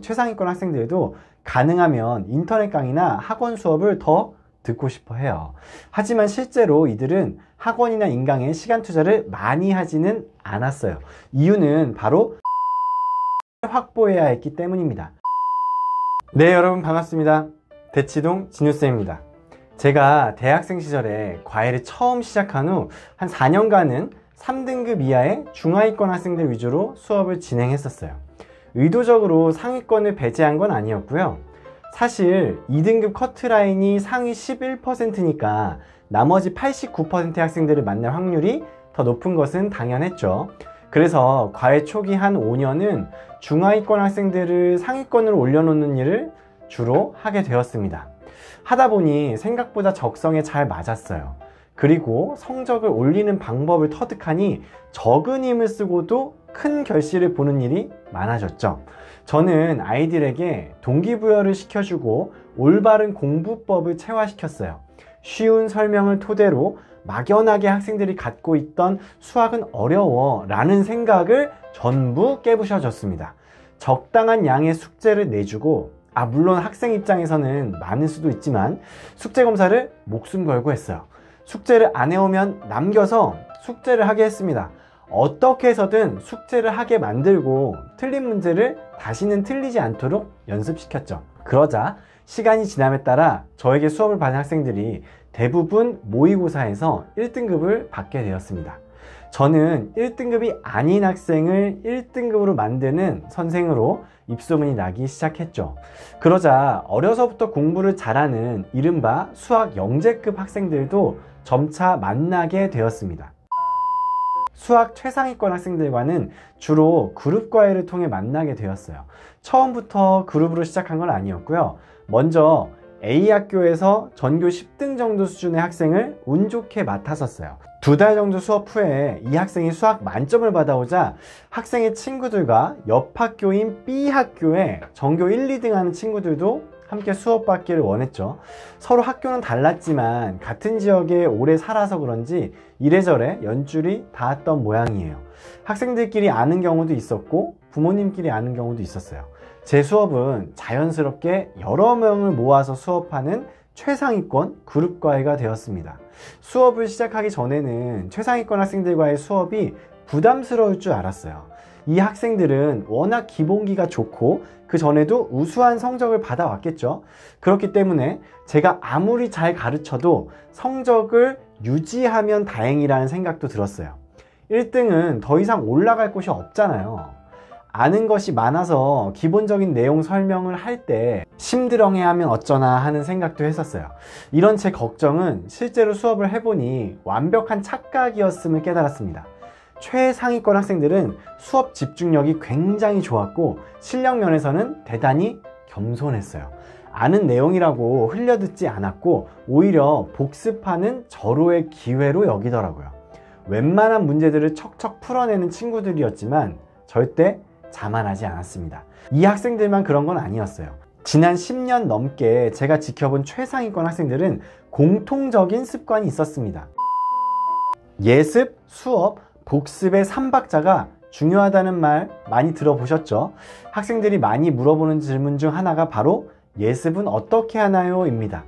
최상위권 학생들도 가능하면 인터넷 강의나 학원 수업을 더 듣고 싶어 해요. 하지만 실제로 이들은 학원이나 인강에 시간 투자를 많이 하지는 않았어요. 이유는 바로 확보해야 했기 때문입니다. 네, 여러분 반갑습니다. 대치동 진우쌤입니다. 제가 대학생 시절에 과외를 처음 시작한 후 한 4년간은 3등급 이하의 중하위권 학생들 위주로 수업을 진행했었어요. 의도적으로 상위권을 배제한 건 아니었고요. 사실 2등급 커트라인이 상위 11%니까 나머지 89%의 학생들을 만날 확률이 더 높은 것은 당연했죠. 그래서 과외 초기 한 5년은 중하위권 학생들을 상위권으로 올려놓는 일을 주로 하게 되었습니다. 하다 보니 생각보다 적성에 잘 맞았어요. 그리고 성적을 올리는 방법을 터득하니 적은 힘을 쓰고도 큰 결실을 보는 일이 많아졌죠. 저는 아이들에게 동기부여를 시켜주고 올바른 공부법을 체화시켰어요. 쉬운 설명을 토대로 막연하게 학생들이 갖고 있던 수학은 어려워 라는 생각을 전부 깨부셔줬습니다. 적당한 양의 숙제를 내주고, 물론 학생 입장에서는 많을 수도 있지만 숙제 검사를 목숨 걸고 했어요. 숙제를 안 해오면 남겨서 숙제를 하게 했습니다. 어떻게 해서든 숙제를 하게 만들고 틀린 문제를 다시는 틀리지 않도록 연습시켰죠. 그러자 시간이 지남에 따라 저에게 수업을 받은 학생들이 대부분 모의고사에서 1등급을 받게 되었습니다. 저는 1등급이 아닌 학생을 1등급으로 만드는 선생으로 입소문이 나기 시작했죠. 그러자 어려서부터 공부를 잘하는 이른바 수학 영재급 학생들도 점차 만나게 되었습니다. 수학 최상위권 학생들과는 주로 그룹 과외를 통해 만나게 되었어요. 처음부터 그룹으로 시작한 건 아니었고요. 먼저 A학교에서 전교 10등 정도 수준의 학생을 운 좋게 맡았었어요. 2달 정도 수업 후에 이 학생이 수학 만점을 받아오자 학생의 친구들과 옆 학교인 B학교에 전교 1, 2등 하는 친구들도 함께 수업 받기를 원했죠. 서로 학교는 달랐지만 같은 지역에 오래 살아서 그런지 이래저래 연줄이 닿았던 모양이에요. 학생들끼리 아는 경우도 있었고 부모님끼리 아는 경우도 있었어요. 제 수업은 자연스럽게 여러 명을 모아서 수업하는 최상위권 그룹과외가 되었습니다. 수업을 시작하기 전에는 최상위권 학생들과의 수업이 부담스러울 줄 알았어요. 이 학생들은 워낙 기본기가 좋고 그 전에도 우수한 성적을 받아왔겠죠. 그렇기 때문에 제가 아무리 잘 가르쳐도 성적을 유지하면 다행이라는 생각도 들었어요. 1등은 더 이상 올라갈 곳이 없잖아요. 아는 것이 많아서 기본적인 내용 설명을 할 때 심드렁해하면 어쩌나 하는 생각도 했었어요. 이런 제 걱정은 실제로 수업을 해보니 완벽한 착각이었음을 깨달았습니다. 최상위권 학생들은 수업 집중력이 굉장히 좋았고 실력 면에서는 대단히 겸손했어요. 아는 내용이라고 흘려듣지 않았고 오히려 복습하는 절호의 기회로 여기더라고요. 웬만한 문제들을 척척 풀어내는 친구들이었지만 절대 자만하지 않았습니다. 이 학생들만 그런 건 아니었어요. 지난 10년 넘게 제가 지켜본 최상위권 학생들은 공통적인 습관이 있었습니다. 예습, 수업, 복습의 3박자가 중요하다는 말 많이 들어보셨죠? 학생들이 많이 물어보는 질문 중 하나가 바로 예습은 어떻게 하나요? 입니다.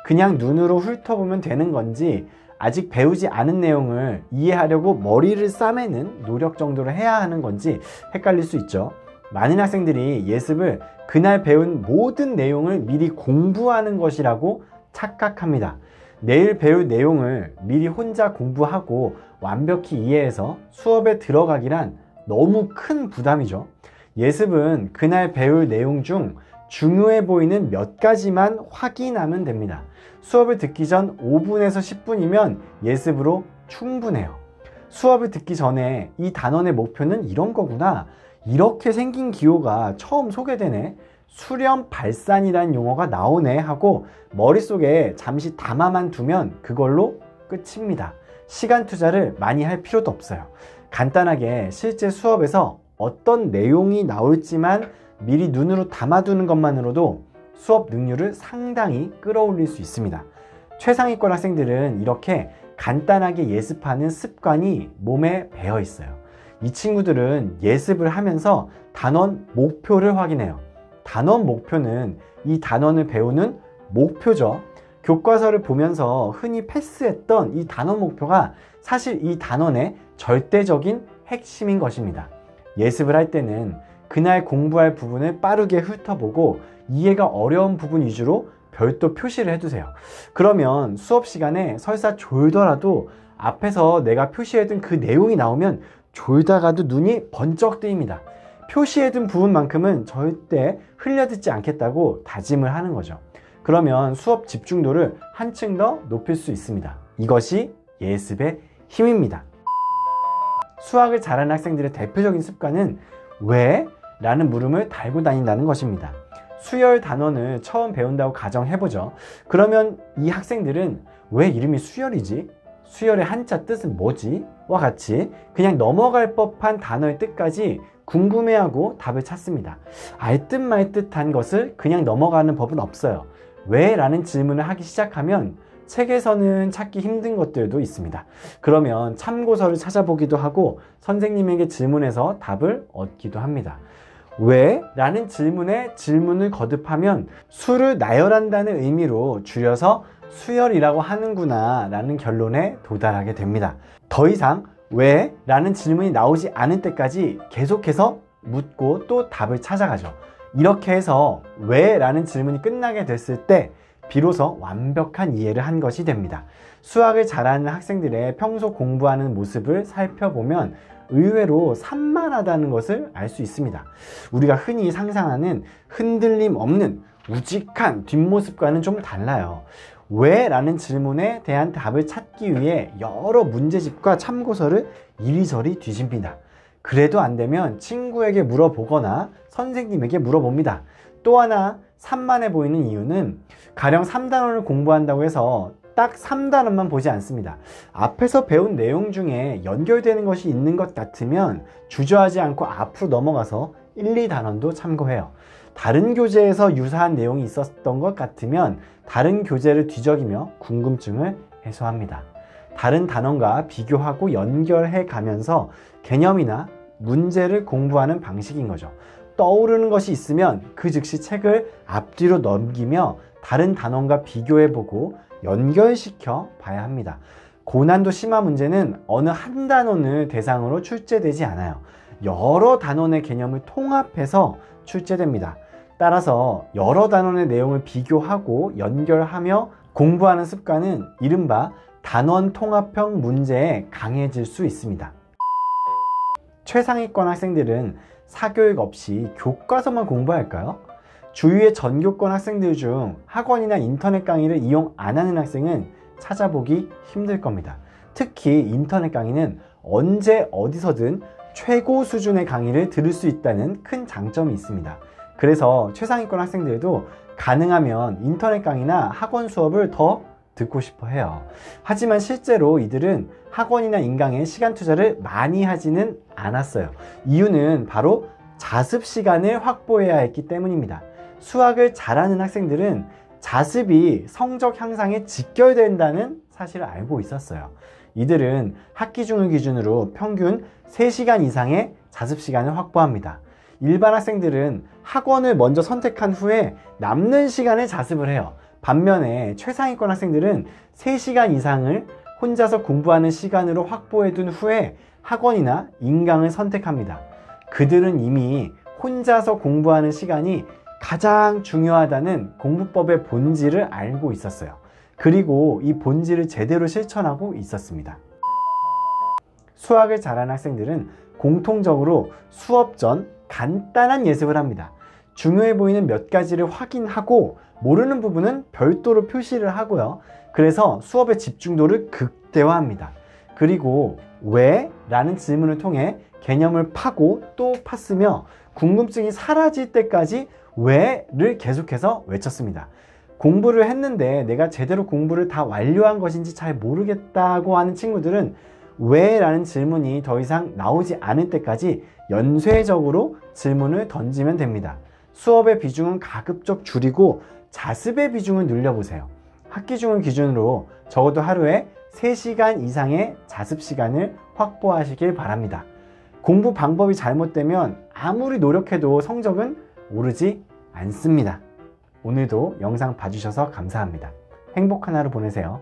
그냥 눈으로 훑어보면 되는 건지 아직 배우지 않은 내용을 이해하려고 머리를 싸매는 노력 정도를 해야 하는 건지 헷갈릴 수 있죠. 많은 학생들이 예습을 그날 배운 모든 내용을 미리 공부하는 것이라고 착각합니다. 내일 배울 내용을 미리 혼자 공부하고 완벽히 이해해서 수업에 들어가기란 너무 큰 부담이죠. 예습은 그날 배울 내용 중 중요해 보이는 몇 가지만 확인하면 됩니다. 수업을 듣기 전 5분에서 10분이면 예습으로 충분해요. 수업을 듣기 전에 이 단원의 목표는 이런 거구나, 이렇게 생긴 기호가 처음 소개되네, 수렴 발산이라는 용어가 나오네 하고 머릿속에 잠시 담아만 두면 그걸로 끝입니다. 시간 투자를 많이 할 필요도 없어요. 간단하게 실제 수업에서 어떤 내용이 나올지만 미리 눈으로 담아두는 것만으로도 수업 능률을 상당히 끌어올릴 수 있습니다. 최상위권 학생들은 이렇게 간단하게 예습하는 습관이 몸에 배어 있어요. 이 친구들은 예습을 하면서 단원 목표를 확인해요. 단원 목표는 이 단원을 배우는 목표죠. 교과서를 보면서 흔히 패스했던 이 단원 목표가 사실 이 단원의 절대적인 핵심인 것입니다. 예습을 할 때는 그날 공부할 부분을 빠르게 훑어보고 이해가 어려운 부분 위주로 별도 표시를 해두세요. 그러면 수업 시간에 설사 졸더라도 앞에서 내가 표시해둔 그 내용이 나오면 졸다가도 눈이 번쩍 뜨입니다. 표시해둔 부분만큼은 절대 흘려듣지 않겠다고 다짐을 하는 거죠. 그러면 수업 집중도를 한층 더 높일 수 있습니다. 이것이 예습의 힘입니다. 수학을 잘하는 학생들의 대표적인 습관은 왜? 라는 물음을 달고 다닌다는 것입니다. 수열 단원을 처음 배운다고 가정해보죠. 그러면 이 학생들은 왜 이름이 수열이지? 수열의 한자 뜻은 뭐지? 와 같이 그냥 넘어갈 법한 단어의 뜻까지 궁금해하고 답을 찾습니다. 알듯 말듯한 것을 그냥 넘어가는 법은 없어요. 왜? 라는 질문을 하기 시작하면 책에서는 찾기 힘든 것들도 있습니다. 그러면 참고서를 찾아보기도 하고 선생님에게 질문해서 답을 얻기도 합니다. 왜? 라는 질문에 질문을 거듭하면 수를 나열한다는 의미로 줄여서 수열이라고 하는구나 라는 결론에 도달하게 됩니다. 더 이상 왜? 라는 질문이 나오지 않을 때까지 계속해서 묻고 또 답을 찾아가죠. 이렇게 해서 왜? 라는 질문이 끝나게 됐을 때 비로소 완벽한 이해를 한 것이 됩니다. 수학을 잘하는 학생들의 평소 공부하는 모습을 살펴보면 의외로 산만하다는 것을 알 수 있습니다. 우리가 흔히 상상하는 흔들림 없는 우직한 뒷모습과는 좀 달라요. 왜? 라는 질문에 대한 답을 찾기 위해 여러 문제집과 참고서를 이리저리 뒤집니다. 그래도 안 되면 친구에게 물어보거나 선생님에게 물어봅니다. 또 하나 산만해 보이는 이유는 가령 3단원을 공부한다고 해서 딱 3단원만 보지 않습니다. 앞에서 배운 내용 중에 연결되는 것이 있는 것 같으면 주저하지 않고 앞으로 넘어가서 1, 2단원도 참고해요. 다른 교재에서 유사한 내용이 있었던 것 같으면 다른 교재를 뒤적이며 궁금증을 해소합니다. 다른 단원과 비교하고 연결해 가면서 개념이나 문제를 공부하는 방식인 거죠. 떠오르는 것이 있으면 그 즉시 책을 앞뒤로 넘기며 다른 단원과 비교해보고 연결시켜 봐야 합니다. 고난도 심화 문제는 어느 한 단원을 대상으로 출제되지 않아요. 여러 단원의 개념을 통합해서 출제됩니다. 따라서 여러 단원의 내용을 비교하고 연결하며 공부하는 습관은 이른바 단원 통합형 문제에 강해질 수 있습니다. 최상위권 학생들은 사교육 없이 교과서만 공부할까요? 주위의 전교권 학생들 중 학원이나 인터넷 강의를 이용 안 하는 학생은 찾아보기 힘들 겁니다. 특히 인터넷 강의는 언제 어디서든 최고 수준의 강의를 들을 수 있다는 큰 장점이 있습니다. 그래서 최상위권 학생들도 가능하면 인터넷 강의나 학원 수업을 더 듣고 싶어 해요. 하지만 실제로 이들은 학원이나 인강에 시간 투자를 많이 하지는 않았어요. 이유는 바로 자습 시간을 확보해야 했기 때문입니다. 수학을 잘하는 학생들은 자습이 성적 향상에 직결된다는 사실을 알고 있었어요. 이들은 학기 중을 기준으로 평균 3시간 이상의 자습 시간을 확보합니다. 일반 학생들은 학원을 먼저 선택한 후에 남는 시간에 자습을 해요. 반면에 최상위권 학생들은 3시간 이상을 혼자서 공부하는 시간으로 확보해 둔 후에 학원이나 인강을 선택합니다. 그들은 이미 혼자서 공부하는 시간이 가장 중요하다는 공부법의 본질을 알고 있었어요. 그리고 이 본질을 제대로 실천하고 있었습니다. 수학을 잘하는 학생들은 공통적으로 수업 전 간단한 예습을 합니다. 중요해 보이는 몇 가지를 확인하고 모르는 부분은 별도로 표시를 하고요. 그래서 수업의 집중도를 극대화합니다. 그리고 왜? 라는 질문을 통해 개념을 파고 또 팠으며 궁금증이 사라질 때까지 왜를 계속해서 외쳤습니다. 공부를 했는데 내가 제대로 공부를 다 완료한 것인지 잘 모르겠다고 하는 친구들은 왜? 라는 질문이 더 이상 나오지 않을 때까지 연쇄적으로 질문을 던지면 됩니다. 수업의 비중은 가급적 줄이고 자습의 비중을 늘려보세요. 학기 중을 기준으로 적어도 하루에 3시간 이상의 자습 시간을 확보하시길 바랍니다. 공부 방법이 잘못되면 아무리 노력해도 성적은 오르지 않습니다. 오늘도 영상 봐주셔서 감사합니다. 행복한 하루 보내세요.